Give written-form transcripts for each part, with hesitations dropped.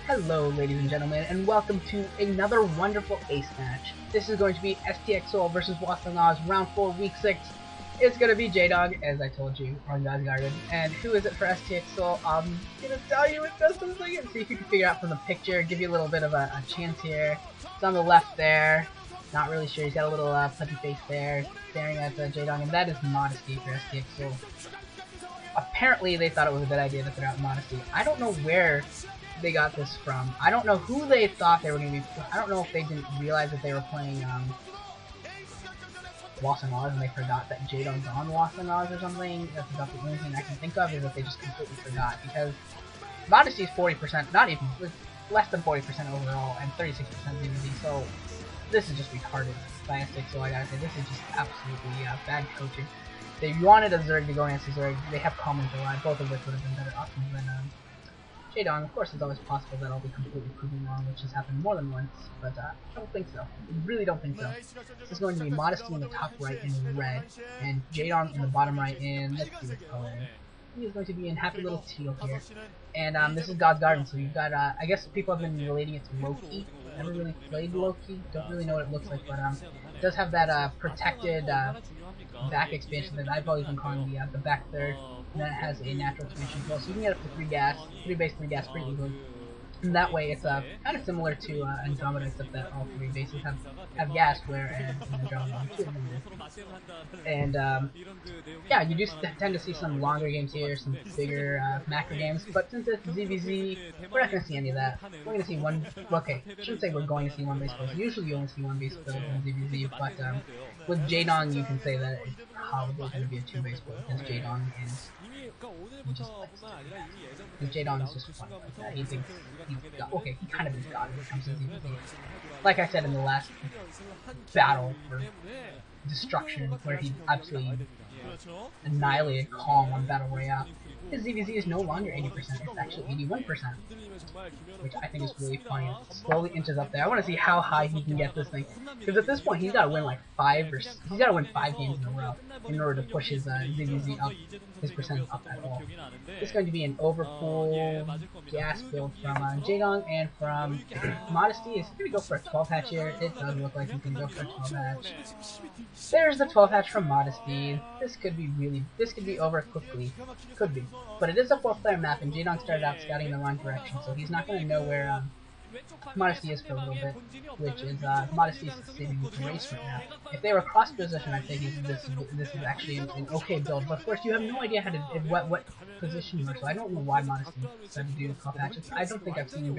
Hello ladies and gentlemen, and welcome to another wonderful ace match. This is going to be STX versus Hwaesung round 4 week 6. It's going to be Jaedong, as I told you, on God's Garden. And who is it for STX? I'm going to tell you in just a second. See if you can figure out from the picture, give you a little bit of a chance here. It's on the left there. Not really sure, he's got a little putty face there, staring at Jaedong, and that is Modesty for STX. Apparently they thought it was a good idea to throw out Modesty. I don't know where they got this from. I don't know who they thought they were going to be. I don't know if they didn't realize that they were playing Hwaesung and they forgot that Jaedong's on Hwaesung or something. That's about the only thing I can think of, is that they just completely forgot, because Modesty is 40%, not even, less than 40% overall, and 36% ZERG, so this is just retarded by STX, so I gotta say, this is just absolutely bad coaching. They wanted a ZERG to go against a ZERG. They have Calm and July, both of which would have been better options than Jaedong. Of course, it's always possible that I'll be completely proven wrong, which has happened more than once, but I don't think so. I really don't think so. This is going to be Modesty in the top right in red, and Jaedong in the bottom right in, let's see what color. He is going to be in happy little teal here. And this is God's Garden, so you've got, I guess people have been relating it to Loki. Never really played Loki, don't really know what it looks like, but it does have that protected back expansion that I've always been calling the back third. And then it has a natural expansion as well, so you can get up to 3 gas, 3 base, 3 gas pretty easily. And that way it's kind of similar to Andromeda, except that all 3 bases have gas, whereas Andromeda 2 of them do. And yeah, you do tend to see some longer games here, some bigger macro games, but since it's ZVZ, we're not going to see any of that. We're going to see one, okay, I shouldn't say we're going to see one base build. Usually you only see one base build in ZVZ, but with Jaedong you can say that it's probably going to be a 2 base build, because Jaedong is just Jaedong is just fun like that. He thinks he's God. Okay, he kind of is God when it comes to ZVZ. Like I said in the last battle for destruction, where he absolutely annihilated Calm on Battle Royale, his ZVZ is no longer 80%, it's actually 81%, which I think is really funny. It slowly inches up there. I want to see how high he can get this thing, because at this point he's got to win like 5 games in a row in order to push his ZVZ up, his percentage up at all. This is going to be an overfull gas build from Jaedong, and from Modesty is going to go for a 12 hatch here. It does look like he can go for a 12 hatch. There's the 12 hatch from Modesty. This could be over quickly. Could be. But it is a 4-player map, and Jaedong started out scouting in the wrong direction, so he's not going to know where Modesty is for a little bit, which is Modesty is succeeding with the race right now. If they were cross position, I'd say this is actually an okay build, but of course you have no idea how to what position you are, so I don't know why Modesty decided to do the 12 hatches. I don't think I've seen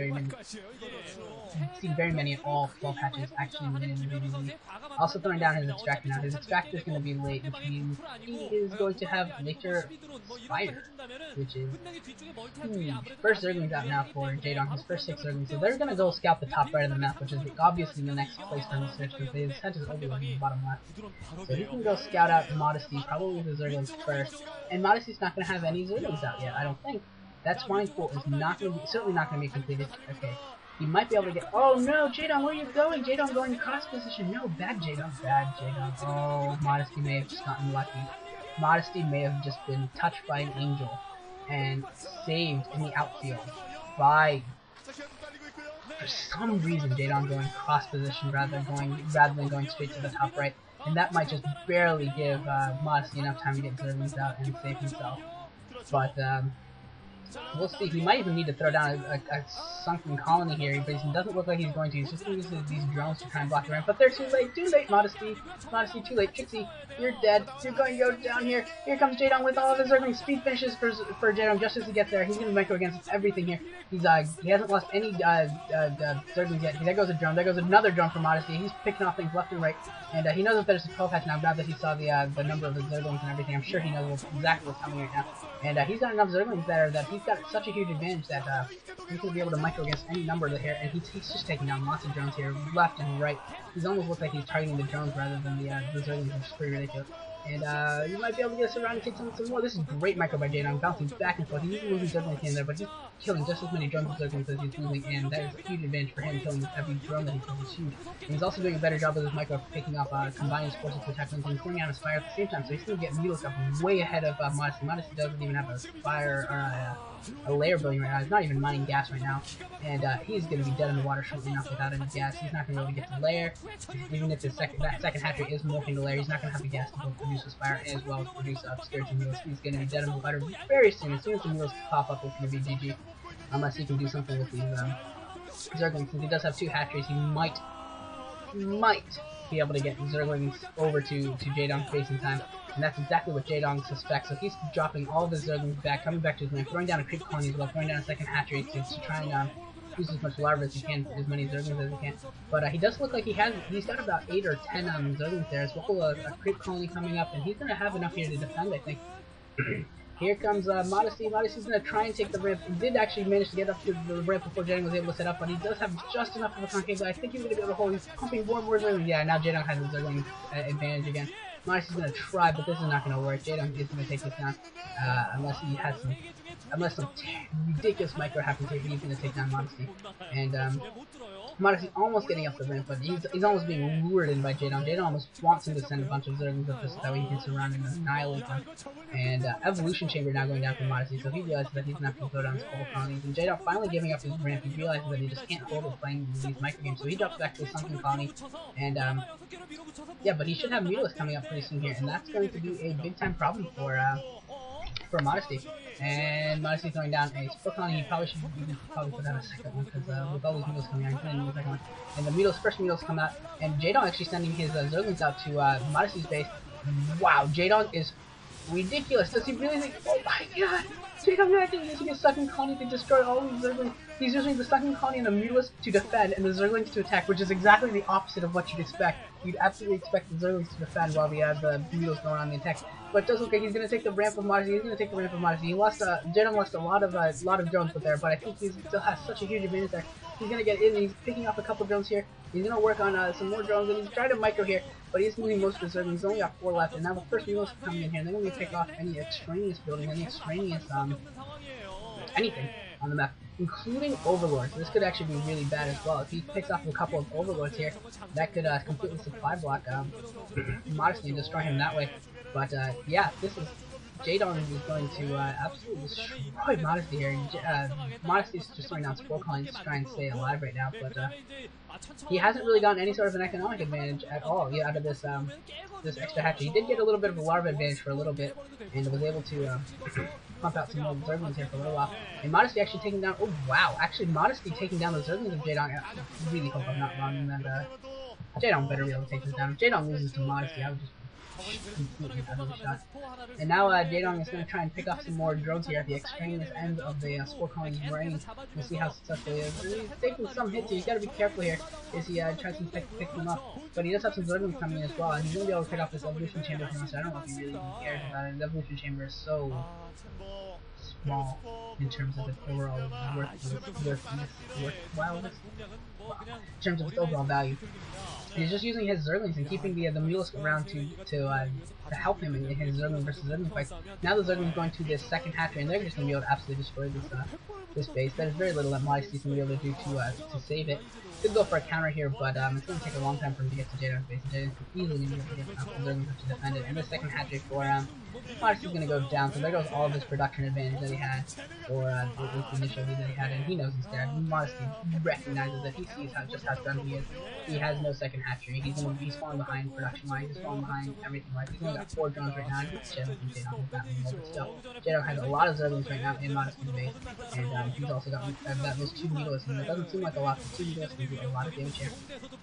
very many at all 12 hatches actually win in the VVZ. Also throwing down his extractor now. His extractor is going to be late, which means he is going to have later Spider, which is huge. First Zerglings out now for Jaedong, his first 6 Zerglings, so they're going to go scout the top right of the map, which is obviously the next place for him to search, because his head is over in the bottom left. So he can go scout out Modesty, probably the Zerglings first, and Modesty's not going to have any Zerglings out yet, I don't think. That Swine Pool is certainly not going to be completed. Okay. He might be able to get. Oh no, Jaedong, where are you going? Jaedong going cross position. No, bad Jaedong. Bad Jaedong. Oh, Modesty may have just gotten lucky. Modesty may have just been touched by an angel and saved in the outfield by, for some reason, Jaedong going cross position rather than going straight to the top right, and that might just barely give Modesty enough time to get Zerglings out and save himself. But we'll see. He might even need to throw down a sunken colony here, but he doesn't look like he's going to. He's just going to use these drones to try and block the ramp. But they're too late. Too late, Modesty. Modesty, too late. Trixie, you're dead. You're going to go down here. Here comes Jaedong with all of his Zerglings. Speed finishes for Jaedong just as he gets there. He's going to micro against everything here. He hasn't lost any Zerglings yet. There goes a drone. There goes another drone for Modesty. He's picking off things left and right. And he knows that there's a 12 hatch now. Now that he saw the number of the Zerglings and everything, I'm sure he knows exactly what's coming right now. And he's got enough Zerglings there that he's got such a huge advantage that he's going to be able to micro against any number of the here, and he's just taking down lots of drones here, left and right. He's almost looks like he's targeting the drones rather than the Zerglings, which is pretty ridiculous. And you might be able to get us around and take some more. This is great micro by Jaedong, bouncing back and forth. He's losing Zerglings here and there, but he's killing just as many drones as Zerglings as he's losing, and that is a huge advantage for him, killing every drone that he kills is huge. And he's also doing a better job with his micro of picking up combining his forces to attack things and clearing out his fire at the same time, so he's going to get Needle stuff way ahead of Modesty. Modesty doesn't even have a fire, or a layer building right now. He's not even mining gas right now, and he's going to be dead in the water shortly enough without any gas. He's not going to be able to get to layer. Even if that second hatch rate is morphing to layer, he's not going to have the gas to both produce his fire as well as produce Scourging Mules. He's going to be dead in the water very soon. As soon as the mules pop up, it's going to be GG. Unless he can do something with these Zerglings. Since he does have 2 hatcheries, he might be able to get Zerglings over to Jaedong base in time. And that's exactly what Jaedong suspects. So he's dropping all of his Zerglings back, coming back to his land, throwing down a creep colony as well, throwing down a second hatchery to try and use as much larva as he can, as many Zerglings as he can. But he does look like he's got about 8 or 10 Zerglings there, as well as a creep colony coming up, and he's going to have enough here to defend, I think. Here comes Modesty. Modesty's going to try and take the ramp. He did actually manage to get up to the ramp before Jaedong was able to set up, but he does have just enough of a concave, but I think he's going to be able to hold. He's pumping more and more Zerglings. Yeah, now Jaedong has the Zergling advantage again. Modesty's going to try, but this is not going to work. Jaedong is going to take this down, unless some ridiculous micro happens here, he's going to take down Modesty. And Modesty almost getting up the ramp, but he's almost being lured in by Jaedong. Jaedong almost wants him to send a bunch of Zerglings up just so that way he can surround him and annihilate them. And Evolution Chamber now going down for Modesty, so he realizes that he's going to have to throw down his whole colonies. And Jaedong finally giving up his ramp, he realizes that he just can't hold it playing these micro games, so he drops back to his sunken colony. And yeah, but he should have Mutalisk coming up pretty soon here, and that's going to be a big time problem for Modesty. And Modesty throwing down a split colony. He probably should put down a second one, because with all these Mutals coming out, he's going to need a second one. And the first Mutals come out, and Jaedong actually sending his Zerglings out to Modesty's base. Wow, Jaedong is ridiculous. Does he really think, oh my god, Jaedong actually using his second colony to destroy all these Zerglings. He's using the second colony and the Mutalisk to defend and the Zerglings to attack, which is exactly the opposite of what you'd expect. You'd absolutely expect the Zerglings to defend while we have the Mutalisk going on the attack. But it does look like he's going to take the ramp of Modesty. He's going to take the ramp of Modesty. He lost, Jaedong lost a lot of drones with there, but I think he still has such a huge advantage there. He's going to get in, and he's picking off a couple drones here. He's going to work on some more drones, and he's trying to micro here, but he's losing most of his Zerglings. He's only got 4 left, and now the first Mutalisk coming in here. They're going to pick off any extraneous buildings, any extraneous, anything on the map, including Overlords. This could actually be really bad as well. If he picks off a couple of Overlords here, that could completely supply block Modesty and destroy him that way. But yeah, this is Jaedong is going to absolutely destroy Modesty here. Modesty is just throwing down Spore Colonies to try and stay alive right now, but he hasn't really gotten any sort of an economic advantage at all out of this this extra hatchery. He did get a little bit of a larva advantage for a little bit, and was able to pump out some more Zerglings here for a little while. And Modesty actually taking down, oh wow, actually Modesty taking down the Zerglings of Jaedong. I really hope I'm not wrong, and then Jaedong better be able to take this down. If Jaedong loses to Modesty, I would just completely out of the shot. And now Jaedong is going to try and pick off some more drones here at the extraneous end of the Spore Colony's brain. We'll see how successful he is. And he's taking some hits here. He's got to be careful here as he tries to pick them up. But he does have some Zerglings coming in as well, and he's going to be able to pick off this Evolution Chamber from us. So I don't know if he really even cares about it. The Evolution Chamber is so small in terms of its overall worthwhileness. In terms of its overall value. He's just using his Zerglings and keeping the Mutalisk around to help him in his Zergling versus Zergling fights. Now the Zergling's going to this second hatchery, and they're just going to be able to absolutely destroy this base. There's very little that Modesty's going to be able to do to save it. Could go for a counter here, but it's going to take a long time for him to get to Jaedong's base. Jaedong's easily going to be able to get the Zerglings to defend it. And this second hatchery for Modesty's going to go down, so there goes all of his production advantage that he had, or the initial lead that he had, and he knows he's there. Modesty recognizes that he sees just how done he is. He has no second hatchery. He's falling behind production-wise. He's falling behind everything-wise. He's only got 4 drones right now. Jaedong is that many more, but still, Jaedong has a lot of Zerglings right now in Modesty's base, and he's also got those 2 Mutalisks, and it doesn't seem like a lot, but 2 Mutalisks can do a lot of damage here,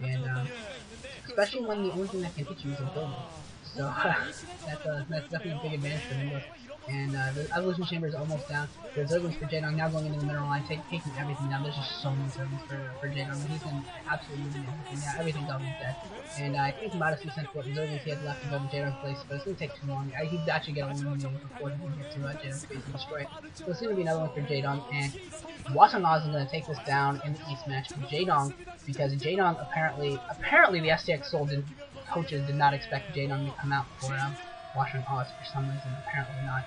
and especially when the only thing that can hit you is a building. So that's definitely a big advantage for him. And the Evolution Chamber is almost down. The Zerglings for Jaedong now going into the mineral line, taking everything down. There's just so many Zerglings for Jaedong. He's been absolutely losing everything. Yeah, everything's almost dead. And I think Modesty sent what Zerglings he had left to go to Jaedong's place, but it's going to take too long. He's actually going to win before he can get to Jaedong's base and destroy it. So it's going to be another one for Jaedong, and Hwaesung is going to take this down in the East match for Jaedong, because Jaedong apparently the STX Soul coaches did not expect Jaedong to come out for Hwaesung for some reason, apparently not.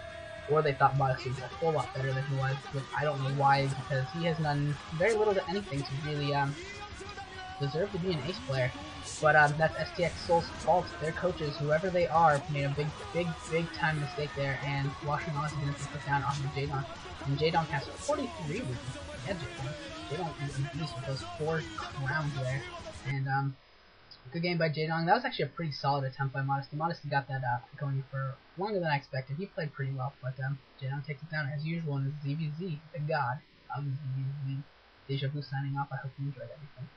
Or they thought Modesty was a whole lot better than he was, which I don't know why, because he has done very little to anything to really deserve to be an ace player. But that's STX Soul's fault. Their coaches, whoever they are, made a big time mistake there, and Hwaesung is going to put down off of Jaedong. And Jaedong has 43 rupees. Yeah, Jaedong is a beast with those 4 crowns there. And, good game by Jaedong. That was actually a pretty solid attempt by Modesty. Modesty got that going for longer than I expected. He played pretty well, but Jaedong takes it down as usual in ZVZ, the god of ZVZ. Deja Vu signing off. I hope you enjoyed everything.